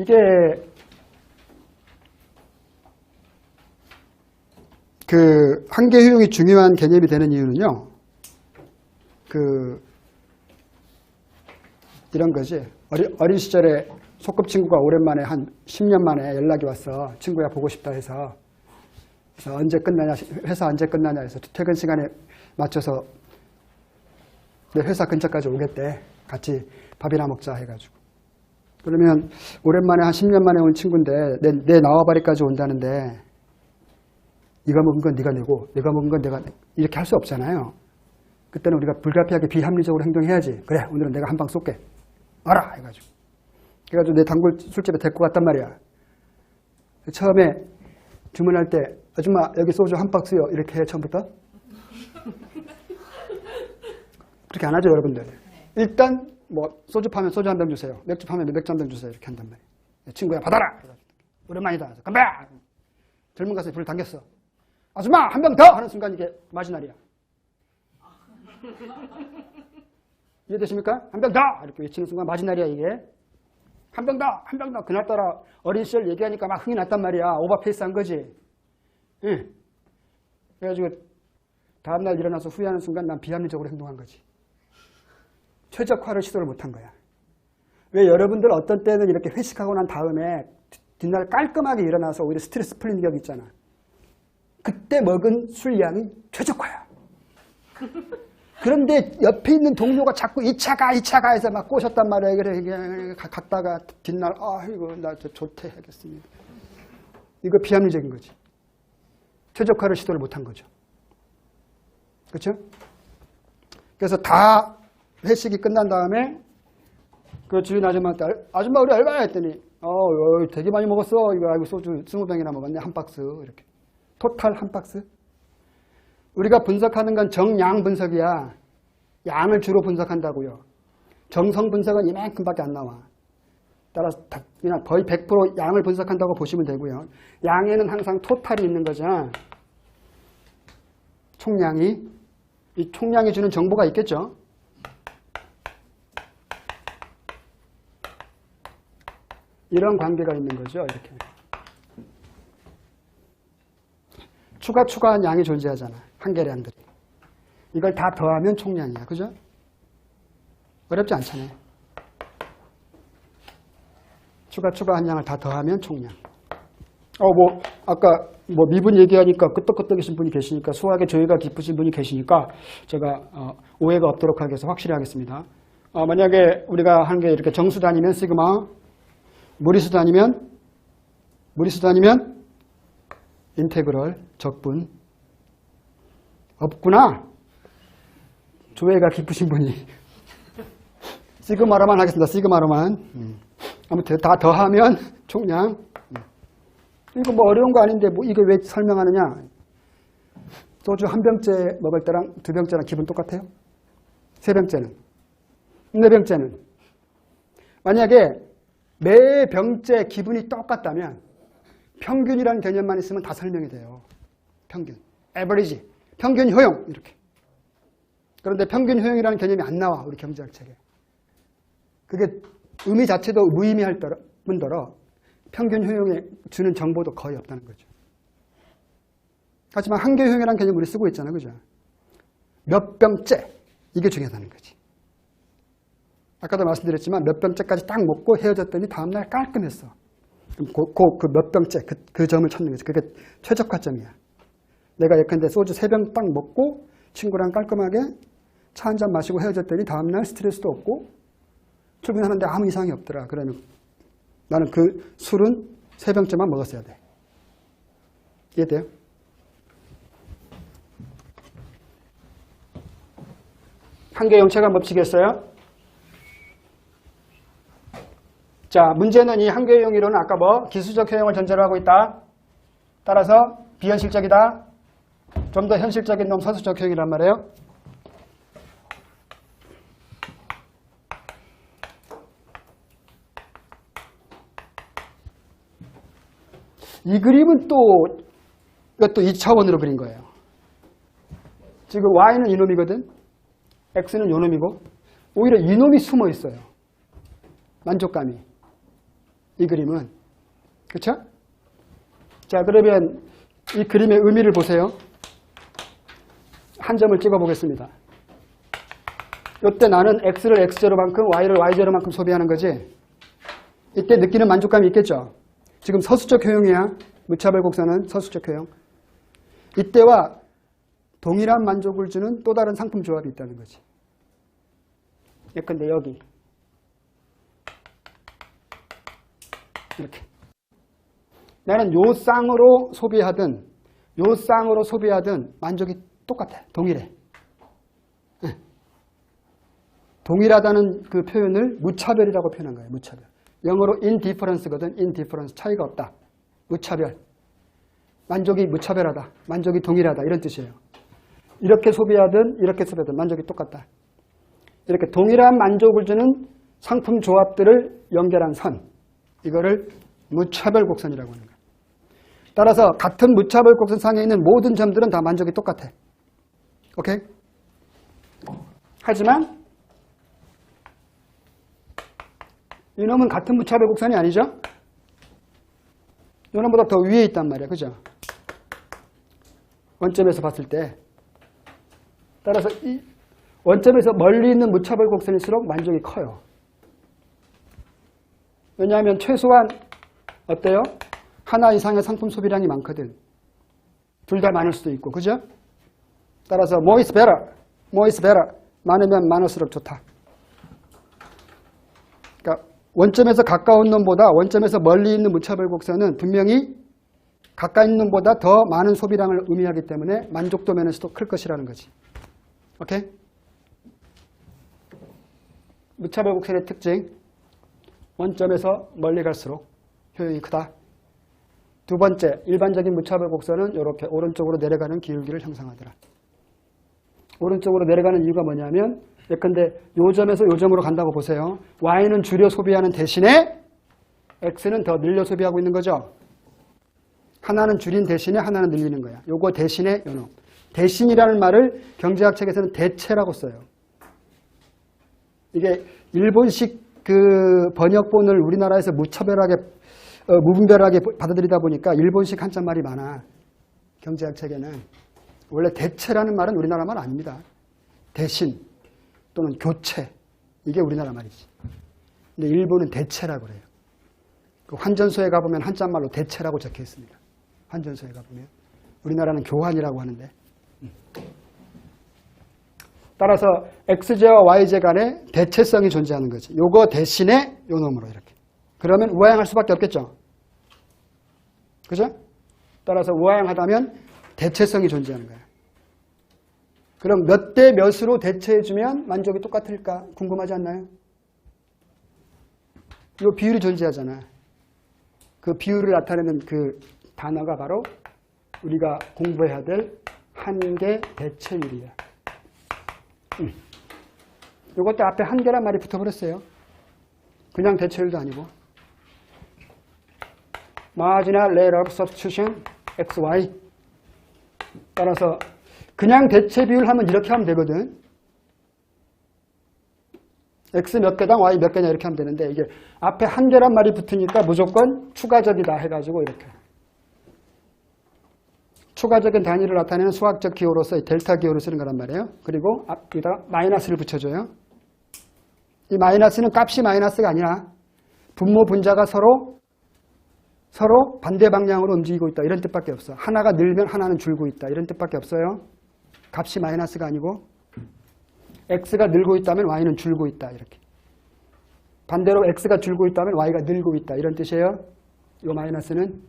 이게 그 한계 효용이 중요한 개념이 되는 이유는요. 이런 거지. 어린 시절에 소꿉친구가 오랜만에 한 10년 만에 연락이 왔어. 친구야 보고 싶다 해서. 그래서 언제 끝나냐, 회사 언제 끝나냐 해서 퇴근 시간에 맞춰서 내 회사 근처까지 오겠대. 같이 밥이나 먹자 해가지고. 그러면 오랜만에 한 10년 만에 온 친구인데 내 나와바리까지 온다는데 네가 먹은 건 네가 내고 내가 먹은 건 내가 이렇게 할 수 없잖아요. 그때는 우리가 불가피하게 비합리적으로 행동해야지. 그래 오늘은 내가 한 방 쏠게. 알아 해가지고. 그래가지고 내 단골 술집에 데리고 갔단 말이야. 처음에 주문할 때 아줌마 여기 소주 한 박스요 이렇게 해 처음부터? 그렇게 안 하죠 여러분들. 일단 뭐 소주 파면 소주 한 병 주세요. 맥주 파면 맥주 한 병 주세요. 이렇게 한단 말이야. 친구야 받아라. 오랜만이다. 건배! 젊은 가수에 불을 당겼어. 아줌마 한 병 더! 하는 순간 이게 마지날이야. 이해되십니까? 한 병 더! 이렇게 외치는 순간 마지날이야 이게. 한 병 더! 한 병 더! 그날따라 어린 시절 얘기하니까 막 흥이 났단 말이야. 오버페이스 한 거지. 응. 그래가지고 다음날 일어나서 후회하는 순간 난 비합리적으로 행동한 거지. 최적화를 시도를 못한 거야. 왜 여러분들 어떤 때는 이렇게 회식하고 난 다음에 뒷날 깔끔하게 일어나서 오히려 스트레스 풀리는 격 있잖아. 그때 먹은 술량이 최적화야. 그런데 옆에 있는 동료가 자꾸 2차가 해서 막 꼬셨단 말이야. 그래 갔다가 뒷날 아이고 나 저 조퇴하겠습니다. 이거 비합리적인 거지. 최적화를 시도를 못한 거죠. 그렇죠? 그래서 다 회식이 끝난 다음에 그 주인 아줌마한테 아줌마 우리 얼마야 했더니 되게 많이 먹었어. 이거 알고 소주 20병이나 먹었네. 한 박스 이렇게. 토탈 한 박스. 우리가 분석하는 건 정양 분석이야. 양을 주로 분석한다고요. 정성 분석은 이만큼밖에 안 나와. 따라서 그냥 거의 100% 양을 분석한다고 보시면 되고요. 양에는 항상 토탈이 있는 거죠. 총량이. 이 총량이 주는 정보가 있겠죠. 이런 관계가 있는 거죠. 이렇게. 추가한 양이 존재하잖아. 한계량들이. 이걸 다 더하면 총량이야. 그죠? 어렵지 않잖아요. 추가한 양을 다 더하면 총량. 아까 미분 얘기하니까 끄떡끄떡이신 분이 계시니까 수학에 조예가 깊으신 분이 계시니까 제가 오해가 없도록 하기 위해서 확실히 하겠습니다. 만약에 우리가 한 게 이렇게 정수 단위면 시그마, 무리수 단위면 인테그럴, 적분. 없구나. 조예가 깊으신 분이. 시그마로만 하겠습니다. 시그마로만. 아무튼 다 더하면 총량. 이거 뭐 어려운 거 아닌데 뭐 이거 왜 설명하느냐. 소주 한 병째 먹을 때랑 두 병째랑 기분 똑같아요? 세 병째는? 네 병째는? 만약에 매 병째 기분이 똑같다면 평균이라는 개념만 있으면 다 설명이 돼요. 평균. 에버리지. 평균 효용. 이렇게. 그런데 평균 효용이라는 개념이 안 나와. 우리 경제학 책에. 그게 의미 자체도 무의미할 뿐더러 평균 효용에 주는 정보도 거의 없다는 거죠. 하지만 한계 효용이라는 개념 우리 쓰고 있잖아요. 그죠? 몇 병째. 이게 중요하다는 거지. 아까도 말씀드렸지만 몇 병째까지 딱 먹고 헤어졌더니 다음날 깔끔했어. 그 몇 병째, 그 점을 찾는 거지. 그게 최적화점이야. 내가 예컨대 소주 3병 딱 먹고 친구랑 깔끔하게 차 한 잔 마시고 헤어졌더니 다음날 스트레스도 없고 출근하는데 아무 이상이 없더라. 그러면 나는 그 술은 3병째만 먹었어야 돼. 이해돼요? 한계용 체감 법칙이었어요. 자, 문제는 이 한계용 이론은 아까 기술적 효용을 전제로 하고 있다. 따라서 비현실적이다. 좀 더 현실적인 놈 서술적 효용이란 말이에요. 이 그림은 이것도 2차원으로 그린 거예요. 지금 Y는 이놈이거든. X는 요놈이고 오히려 이놈이 숨어 있어요. 만족감이. 이 그림은. 그렇죠? 자, 그러면 이 그림의 의미를 보세요. 한 점을 찍어 보겠습니다. 이때 나는 X를 X제로만큼 Y를 Y제로만큼 소비하는 거지. 이때 느끼는 만족감이 있겠죠. 지금 서술적 효용이야. 무차별 곡선은 서술적 효용. 이때와 동일한 만족을 주는 또 다른 상품 조합이 있다는 거지. 예컨대 여기 이렇게 나는 요 쌍으로 소비하든 요 쌍으로 소비하든 만족이 똑같아. 동일해. 동일하다는 그 표현을 무차별이라고 표현한 거예요. 무차별. 영어로 indifference거든. indifference. 차이가 없다. 무차별. 만족이 무차별하다. 만족이 동일하다. 이런 뜻이에요. 이렇게 소비하든 이렇게 소비하든 만족이 똑같다. 이렇게 동일한 만족을 주는 상품 조합들을 연결한 선. 이거를 무차별 곡선이라고 하는 거예요. 따라서 같은 무차별 곡선상에 있는 모든 점들은 다 만족이 똑같아. 오케이? 하지만 이놈은 같은 무차별 곡선이 아니죠? 이놈보다 더 위에 있단 말이야. 그죠? 원점에서 봤을 때. 따라서 이 원점에서 멀리 있는 무차별 곡선일수록 만족이 커요. 왜냐하면 최소한 어때요? 하나 이상의 상품 소비량이 많거든. 둘 다 많을 수도 있고. 그죠? 따라서 more is better. more is better. 많으면 많을수록 좋다. 그러니까 원점에서 가까운 놈보다 원점에서 멀리 있는 무차별 곡선은 분명히 가까이 있는 놈보다 더 많은 소비량을 의미하기 때문에 만족도 면에서도 클 것이라는 거지. 오케이? 무차별 곡선의 특징. 원점에서 멀리 갈수록 효용이 크다. 두 번째, 일반적인 무차별 곡선은 이렇게 오른쪽으로 내려가는 기울기를 형성하더라. 오른쪽으로 내려가는 이유가 뭐냐면 예컨대 요 점에서 요 점으로 간다고 보세요. Y는 줄여 소비하는 대신에 X는 더 늘려 소비하고 있는 거죠. 하나는 줄인 대신에 하나는 늘리는 거야. 요거 대신에 요놈. 대신이라는 말을 경제학 책에서는 대체라고 써요. 이게 일본식 그 번역본을 우리나라에서 무차별하게 무분별하게 받아들이다 보니까 일본식 한자말이 많아. 경제학 책에는. 원래 대체라는 말은 우리나라 말 아닙니다. 대신 또는 교체. 이게 우리나라 말이지. 근데 일본은 대체라고 그래요. 그 환전소에 가보면 한자말로 대체라고 적혀 있습니다. 환전소에 가보면. 우리나라는 교환이라고 하는데. 따라서 X제와 Y제 간에 대체성이 존재하는 거지. 요거 대신에 요 놈으로 이렇게. 그러면 우하향할 수밖에 없겠죠. 그죠? 따라서 우하향하다면 대체성이 존재하는 거야. 그럼 몇 대 몇으로 대체해주면 만족이 똑같을까? 궁금하지 않나요? 이 비율이 존재하잖아. 그 비율을 나타내는 그 단어가 바로 우리가 공부해야 될 한계 대체율이야. 이것도 앞에 한계란 말이 붙어버렸어요. 그냥 대체율도 아니고. Marginal rate of substitution XY. 따라서 그냥 대체 비율 하면 이렇게 하면 되거든. X 몇 개당 Y 몇 개냐 이렇게 하면 되는데 이게 앞에 한계란 말이 붙으니까 무조건 추가적이다 해가지고 이렇게. 추가적인 단위를 나타내는 수학적 기호로서 이 델타 기호를 쓰는 거란 말이에요. 그리고 여기다가 마이너스를 붙여줘요. 이 마이너스는 값이 마이너스가 아니라 분모 분자가 서로 반대 방향으로 움직이고 있다. 이런 뜻밖에 없어. 하나가 늘면 하나는 줄고 있다. 이런 뜻밖에 없어요. 값이 마이너스가 아니고 X가 늘고 있다면 Y는 줄고 있다. 이렇게. 반대로 X가 줄고 있다면 Y가 늘고 있다. 이런 뜻이에요. 이 마이너스는.